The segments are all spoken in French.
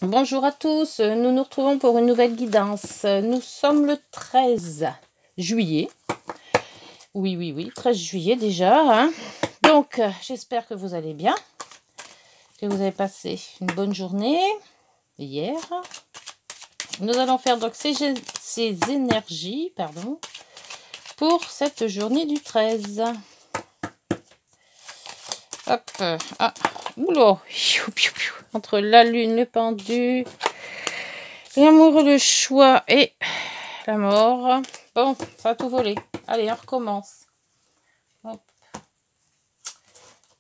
Bonjour à tous, nous nous retrouvons pour une nouvelle guidance. Nous sommes le 13 juillet. Oui, 13 juillet déjà. Hein. Donc, j'espère que vous allez bien, que vous avez passé une bonne journée hier. Nous allons faire donc ces énergies pour cette journée du 13. Hop, oula, entre la lune, le pendu, l'amour, le choix et la mort. Bon, ça a tout volé. Allez, on recommence. Hop.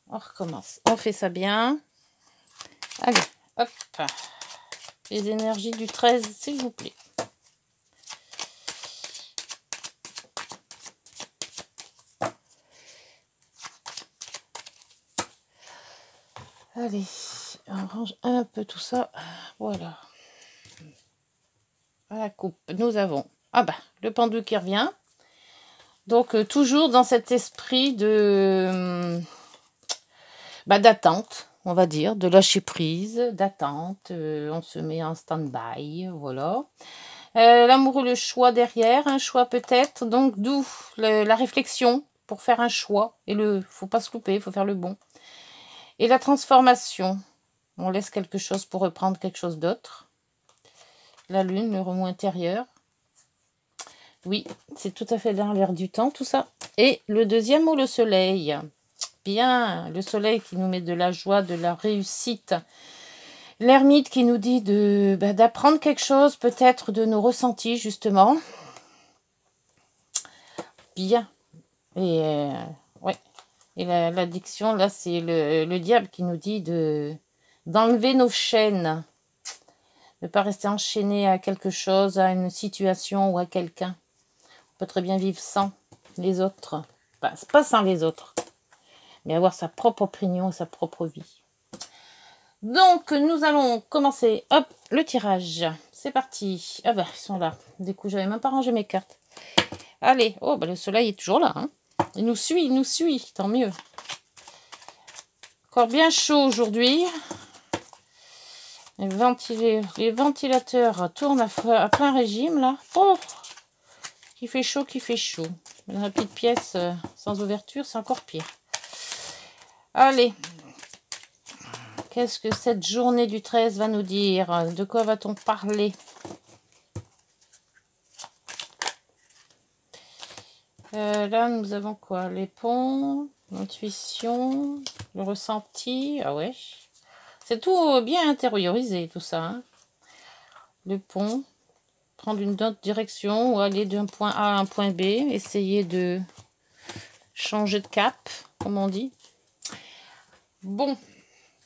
On recommence. On fait ça bien. Allez, hop. Les énergies du 13, s'il vous plaît. Allez, on range un peu tout ça. Voilà. À la coupe, nous avons le pendu qui revient. Donc, toujours dans cet esprit de d'attente, on va dire, de lâcher prise, d'attente. On se met en stand-by, voilà. L'amour ou le choix derrière, un choix peut-être. Donc, d'où la réflexion pour faire un choix. Et faut pas se louper, il faut faire le bon. Et la transformation. On laisse quelque chose pour reprendre quelque chose d'autre. La lune, le remous intérieur. Oui, c'est tout à fait dans l'air du temps, tout ça. Et le deuxième mot, le soleil. Bien, le soleil qui nous met de la joie, de la réussite. L'ermite qui nous dit d'apprendre quelque chose, peut-être de nos ressentis, justement. Bien. Et ouais. Et l'addiction, là, c'est le diable qui nous dit d'enlever nos chaînes. De ne pas rester enchaîné à quelque chose, à une situation ou à quelqu'un. On peut très bien vivre sans les autres. Pas sans les autres. Mais avoir sa propre opinion, sa propre vie. Donc, nous allons commencer. Hop, le tirage. C'est parti. Ah ils sont là. Du coup, j'avais même pas rangé mes cartes. Allez. Oh, le soleil est toujours là. Hein. Il nous suit. Tant mieux. Encore bien chaud aujourd'hui. Les ventilateurs tournent à plein régime, là. Oh, qui fait chaud. Dans la petite pièce sans ouverture, c'est encore pire. Allez. Qu'est-ce que cette journée du 13 va nous dire? De quoi va-t-on parler? Là, nous avons quoi? Les ponts, l'intuition, le ressenti. Ah ouais. C'est tout bien intériorisé, tout ça. Hein. Le pont, prendre une autre direction ou aller d'un point A à un point B. Essayer de changer de cap, comme on dit. Bon.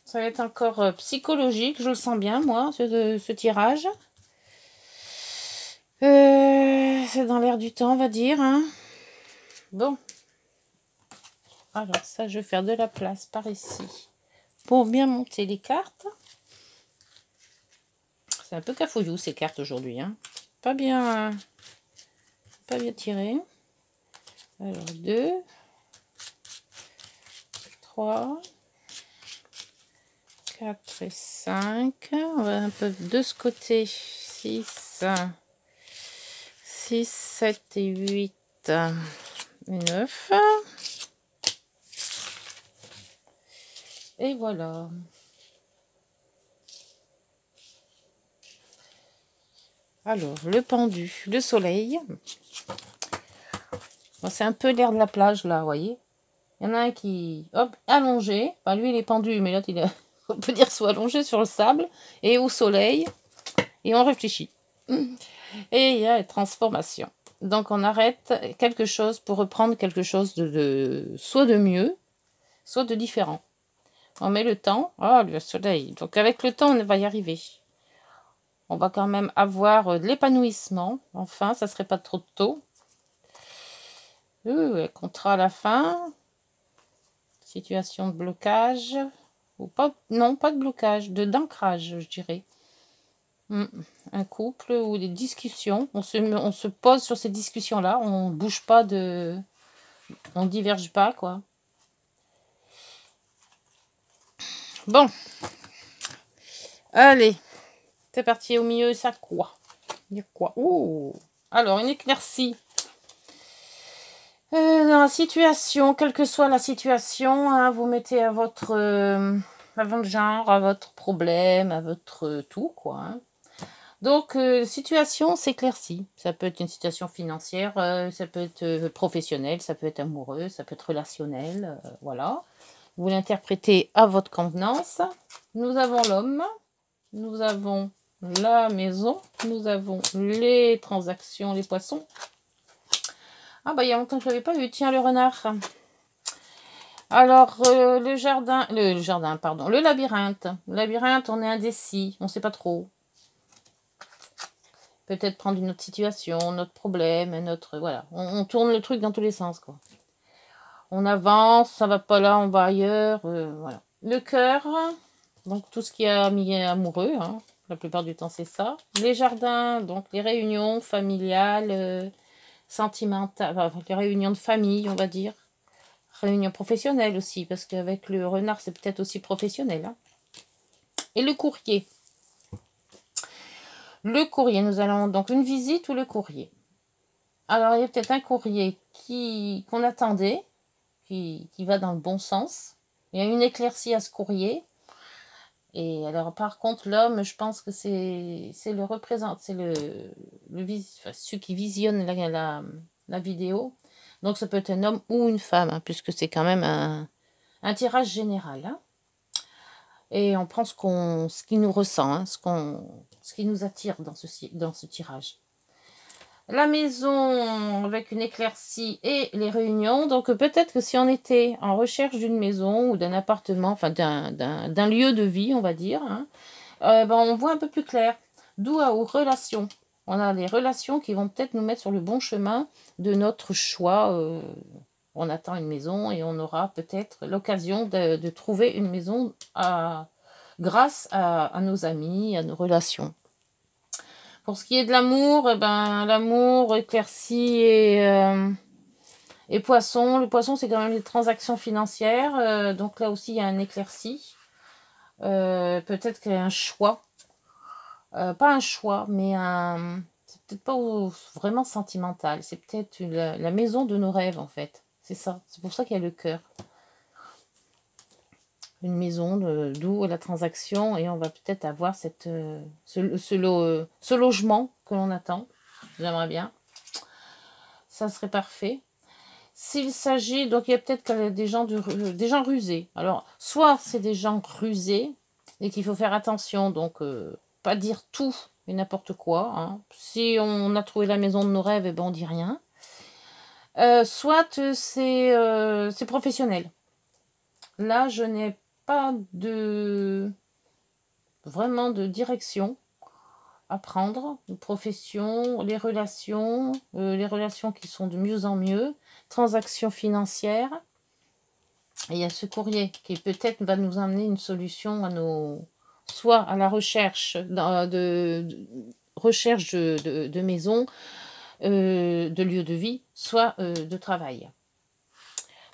Ça va être encore psychologique, je le sens bien, moi, ce tirage. C'est dans l'air du temps, on va dire. Hein. Bon. Alors, ça, je vais faire de la place par ici. Pour bien monter les cartes. C'est un peu cafouillou, ces cartes, aujourd'hui. Hein. Pas bien tiré. Alors, 2, 3... 4 et 5. On va un peu de ce côté. 6, 7 et 8 et 9. Et voilà. Alors, le pendu, le soleil. Bon, c'est un peu l'air de la plage, là, vous voyez. Il y en a un qui, hop, allongé. Enfin, lui, il est pendu, mais l'autre, il est... on peut dire soit allongé sur le sable et au soleil. Et on réfléchit. Et il y a la transformation. Donc, on arrête quelque chose pour reprendre quelque chose soit de mieux, soit de différent. On met le temps. Oh, le soleil. Donc, avec le temps, on va y arriver. On va quand même avoir de l'épanouissement. Enfin, ça serait pas trop tôt. Contrat à la fin. Situation de blocage. Ou pas, non, pas de blocage, d'ancrage, je dirais. Un couple ou des discussions. On se pose sur ces discussions-là. On bouge pas on diverge pas, quoi. Bon. Allez. C'est parti, au milieu, ça quoi? Il y a quoi? Oh! Alors, une éclaircie. Dans la situation, quelle que soit la situation, hein, vous mettez à votre genre, à votre problème, à votre tout, quoi. Hein. Donc, situation s'éclaircit. Ça peut être une situation financière, ça peut être professionnel, ça peut être amoureux, ça peut être relationnel, voilà. Vous l'interprétez à votre convenance. Nous avons l'homme, nous avons la maison, nous avons les transactions, les poissons. Ah bah il y a longtemps que je ne l'avais pas vu. Tiens, le renard. Alors, le jardin, pardon, le labyrinthe. Le labyrinthe, on est indécis, on ne sait pas trop. Peut-être prendre une autre situation, notre problème, notre... Voilà, on tourne le truc dans tous les sens, quoi. On avance, ça va pas là, on va ailleurs, voilà. Le cœur, donc tout ce qui a mis amoureux, hein, la plupart du temps c'est ça. Les jardins, donc les réunions familiales, sentimentales, enfin, les réunions de famille, on va dire. Réunions professionnelles aussi, parce qu'avec le renard, c'est peut-être aussi professionnel. Hein. Et le courrier. Le courrier, nous allons donc une visite ou le courrier. Alors, il y a peut-être un courrier qu'on attendait, qui va dans le bon sens. Il y a une éclaircie à ce courrier. Et alors, par contre, l'homme, je pense que c'est le représentant, c'est celui qui visionne la vidéo. Donc, ça peut être un homme ou une femme, hein, puisque c'est quand même un tirage général. Hein. Et on prend ce qui nous ressent, hein, ce qui nous attire dans ce tirage. La maison avec une éclaircie et les réunions. Donc peut-être que si on était en recherche d'une maison ou d'un appartement, enfin d'un lieu de vie, on va dire, hein, ben on voit un peu plus clair. D'où aux relations. On a des relations qui vont peut-être nous mettre sur le bon chemin de notre choix. On attend une maison et on aura peut-être l'occasion de trouver une maison grâce à nos amis, à nos relations. Pour ce qui est de l'amour, eh ben, l'amour, éclaircie et poisson. Le poisson, c'est quand même les transactions financières. Donc là aussi, il y a un éclairci. Peut-être qu'il y a un choix. Pas un choix, mais c'est peut-être pas vraiment sentimental. C'est peut-être la maison de nos rêves, en fait. C'est ça. C'est pour ça qu'il y a le cœur. Une maison, d'où la transaction, et on va peut-être avoir ce logement que l'on attend. J'aimerais bien. Ça serait parfait. S'il s'agit, donc il y a peut-être des gens rusés. Alors, soit c'est des gens rusés et qu'il faut faire attention, donc pas dire tout et n'importe quoi. Hein. Si on a trouvé la maison de nos rêves, et ben on dit rien. Soit c'est professionnel. Là, je n'ai pas vraiment de direction à prendre, de profession, les relations qui sont de mieux en mieux, transactions financières. Et il y a ce courrier qui peut-être va nous amener une solution soit à la recherche de maison, de lieu de vie, soit de travail.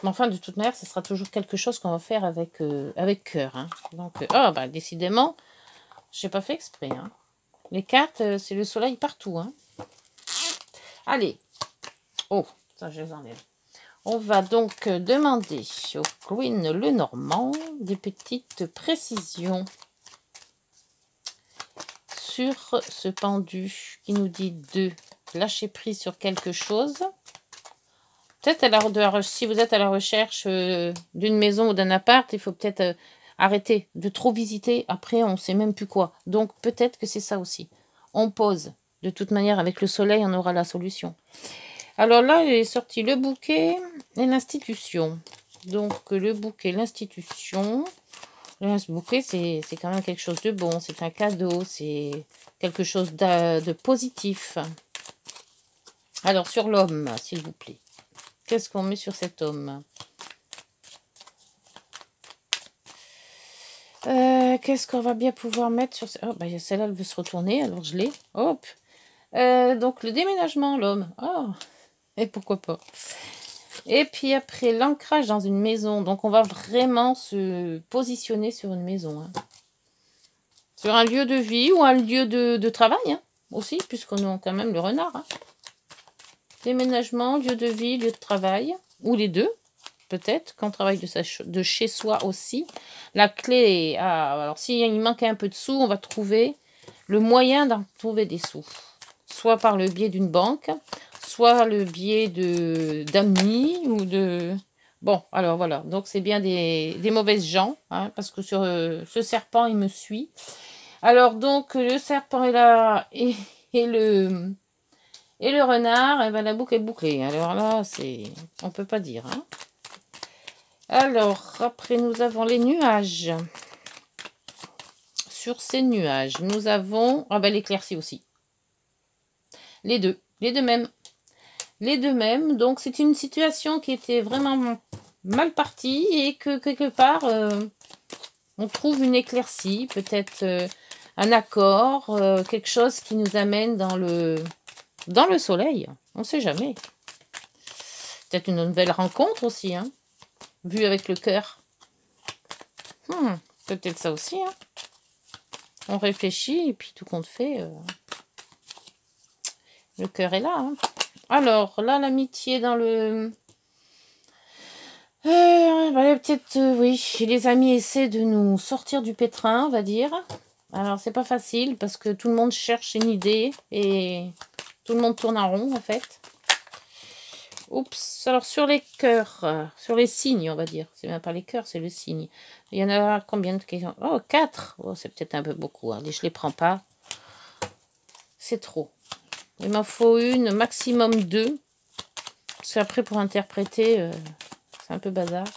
Mais enfin, de toute manière, ce sera toujours quelque chose qu'on va faire avec cœur. Hein. Donc, décidément, je n'ai pas fait exprès. Hein. Les cartes, c'est le soleil partout. Hein. Allez. Oh, ça, je les enlève. On va donc demander au Queen Lenormand des petites précisions sur ce pendu qui nous dit de lâcher prise sur quelque chose. Peut-être si vous êtes à la recherche d'une maison ou d'un appart, il faut peut-être arrêter de trop visiter. Après, on ne sait même plus quoi. Donc, peut-être que c'est ça aussi. On pose. De toute manière, avec le soleil, on aura la solution. Alors là, il est sorti le bouquet et l'institution. Donc, le bouquet, l'institution. Le bouquet, c'est quand même quelque chose de bon. C'est un cadeau. C'est quelque chose de positif. Alors, sur l'homme, s'il vous plaît. Qu'est-ce qu'on met sur cet homme? Qu'est-ce qu'on va bien pouvoir mettre sur... Oh, bah, celle-là, elle veut se retourner, alors je l'ai. Hop. Donc, le déménagement, l'homme. Oh, et pourquoi pas. Et puis après, l'ancrage dans une maison. Donc, on va vraiment se positionner sur une maison. Hein. Sur un lieu de vie ou un lieu de travail, hein, aussi, puisqu'on a quand même le renard. Hein. Déménagement, lieu de vie, lieu de travail, ou les deux, peut-être, quand on travaille de chez soi aussi. La clé, alors s'il manquait un peu de sous, on va trouver le moyen d'en trouver des sous. Soit par le biais d'une banque, soit le biais d'amis ou de... Bon, alors voilà, donc c'est bien des mauvaises gens, hein, parce que sur ce serpent, il me suit. Alors donc, le serpent est là, et le renard, et ben, la boucle est bouclée. Alors là, on peut pas dire. Hein. Alors, après, nous avons les nuages. Sur ces nuages, nous avons... Ah ben, l'éclaircie aussi. Les deux mêmes. Les deux mêmes. Donc, c'est une situation qui était vraiment mal partie et que, quelque part, on trouve une éclaircie. Peut-être un accord, quelque chose qui nous amène dans le soleil. On ne sait jamais. Peut-être une nouvelle rencontre aussi, hein, vue avec le cœur. Peut-être ça aussi. Hein. On réfléchit et puis tout compte fait, le cœur est là. Hein. Alors, là, l'amitié dans le... peut-être, oui, les amis essaient de nous sortir du pétrin, on va dire. Alors, c'est pas facile parce que tout le monde cherche une idée et tout le monde tourne en rond, en fait. Oups, alors sur les cœurs, sur les signes, on va dire. C'est même pas les cœurs, c'est le signe. Il y en a combien de questions? Oh, 4. Oh, c'est peut-être un peu beaucoup. Allez, je les prends pas. C'est trop. Il m'en faut une, maximum 2. Parce qu'après, pour interpréter, c'est un peu bazar.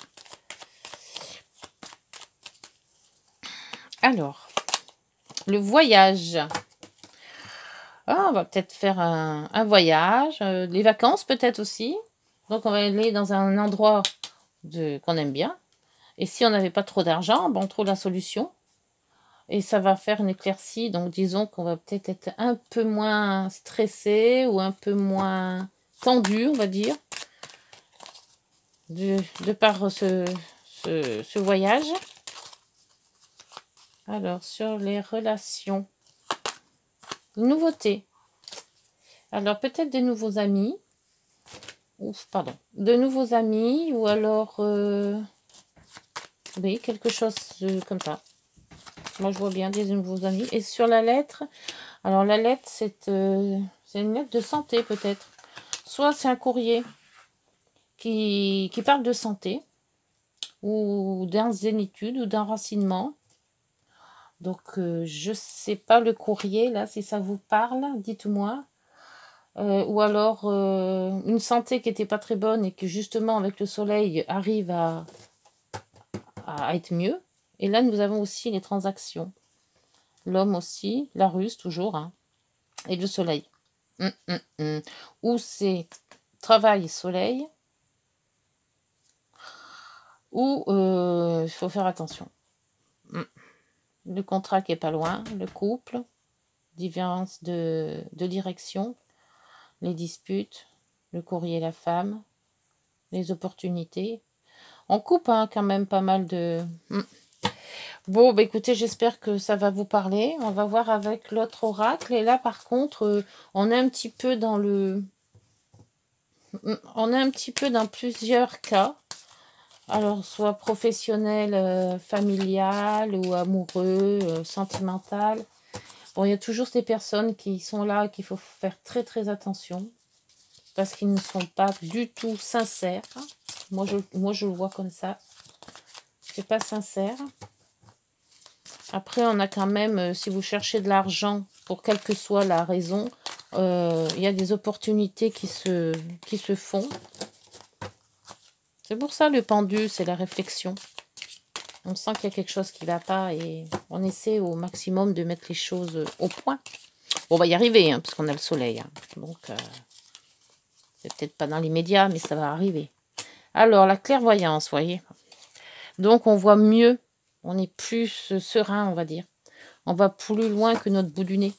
Alors, le voyage. Ah, on va peut-être faire un voyage. Les vacances, peut-être aussi. Donc, on va aller dans un endroit qu'on aime bien. Et si on n'avait pas trop d'argent, ben, on trouve la solution. Et ça va faire une éclaircie. Donc, disons qu'on va peut-être être un peu moins stressé ou un peu moins tendu, on va dire, de par ce voyage. Alors, sur les relations. Nouveautés. Alors, peut-être des nouveaux amis. Ouf, pardon. De nouveaux amis ou alors... oui, quelque chose comme ça. Moi, je vois bien des nouveaux amis. Et sur la lettre, alors la lettre, c'est une lettre de santé peut-être. Soit c'est un courrier qui parle de santé, ou d'un zénitude, ou d'un racinement. Donc, je sais pas le courrier, là, si ça vous parle, dites-moi. Ou alors, une santé qui n'était pas très bonne et que justement, avec le soleil, arrive à être mieux. Et là, nous avons aussi les transactions. L'homme aussi, la ruse toujours, hein, et le soleil. Ou c'est travail et soleil, ou il faut faire attention. Le contrat qui est pas loin, le couple, différence de direction, les disputes, le courrier et la femme, les opportunités. On coupe hein, quand même pas mal de... Bon, bah écoutez, j'espère que ça va vous parler. On va voir avec l'autre oracle. Et là, par contre, on est un petit peu dans le... On est un petit peu dans plusieurs cas. Alors, soit professionnel, familial, ou amoureux, sentimental. Bon, il y a toujours ces personnes qui sont là et qu'il faut faire très très attention. Parce qu'ils ne sont pas du tout sincères. Moi, je le vois comme ça. C'est pas sincère. Après, on a quand même, si vous cherchez de l'argent, pour quelle que soit la raison, il y a des opportunités qui se font. C'est pour ça le pendu, c'est la réflexion. On sent qu'il y a quelque chose qui ne va pas et on essaie au maximum de mettre les choses au point. Bon, on va y arriver, hein, parce qu'on a le soleil. Hein. Donc, c'est peut-être pas dans l'immédiat, mais ça va arriver. Alors, la clairvoyance, vous voyez. Donc, on voit mieux. On est plus serein, on va dire. On va plus loin que notre bout du nez.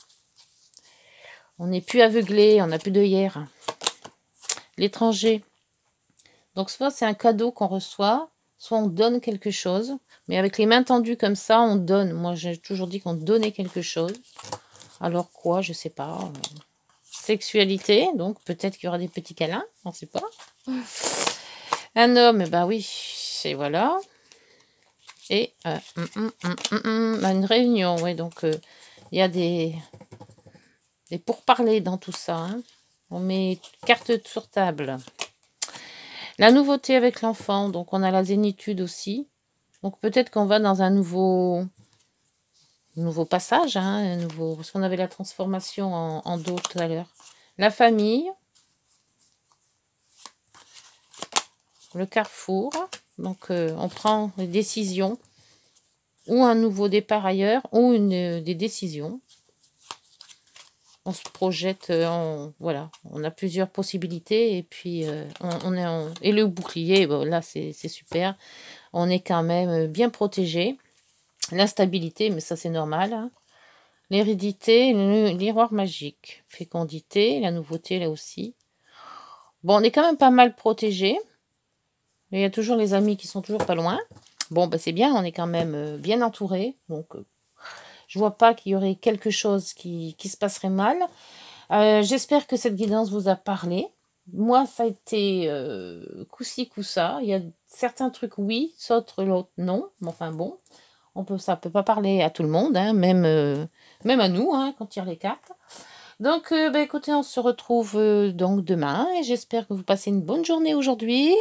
On n'est plus aveuglé, on n'a plus d'œillère. L'étranger. Donc, soit c'est un cadeau qu'on reçoit, soit on donne quelque chose. Mais avec les mains tendues comme ça, on donne. Moi, j'ai toujours dit qu'on donnait quelque chose. Alors quoi, je sais pas. Sexualité, donc peut-être qu'il y aura des petits câlins, on ne sait pas. Un homme, bah oui, c'est voilà. Et une réunion, ouais, donc il y a des pourparlers dans tout ça. Hein. On met carte sur table. La nouveauté avec l'enfant, donc on a la zénitude aussi. Donc peut-être qu'on va dans un nouveau passage, hein, parce qu'on avait la transformation en dos tout à l'heure. La famille, le carrefour, donc on prend des décisions, ou un nouveau départ ailleurs, ou des décisions. On se projette, voilà, on a plusieurs possibilités, et puis et le bouclier, bon, là c'est super, on est quand même bien protégé. L'instabilité, mais ça c'est normal. Hein. L'hérédité, le miroir magique, fécondité, la nouveauté là aussi. Bon, on est quand même pas mal protégé. Il y a toujours les amis qui sont toujours pas loin. Bon, bah c'est bien, on est quand même bien entouré. Donc, je vois pas qu'il y aurait quelque chose qui se passerait mal. J'espère que cette guidance vous a parlé. Moi, ça a été coup-ci, coup-ça. Il y a certains trucs oui, d'autres l'autre non. Mais enfin bon, ça peut pas parler à tout le monde, hein, même à nous, hein, quand on tire les cartes. Donc, bah, écoutez, on se retrouve donc demain. Et j'espère que vous passez une bonne journée aujourd'hui.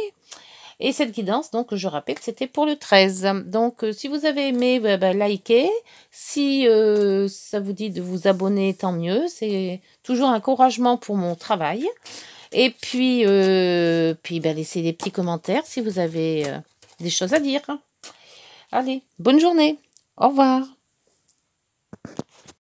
Et cette guidance, donc, je rappelle, c'était pour le 13. Donc, si vous avez aimé, bah, likez. Si ça vous dit de vous abonner, tant mieux. C'est toujours un encouragement pour mon travail. Et puis bah, laissez des petits commentaires si vous avez des choses à dire. Allez, bonne journée. Au revoir.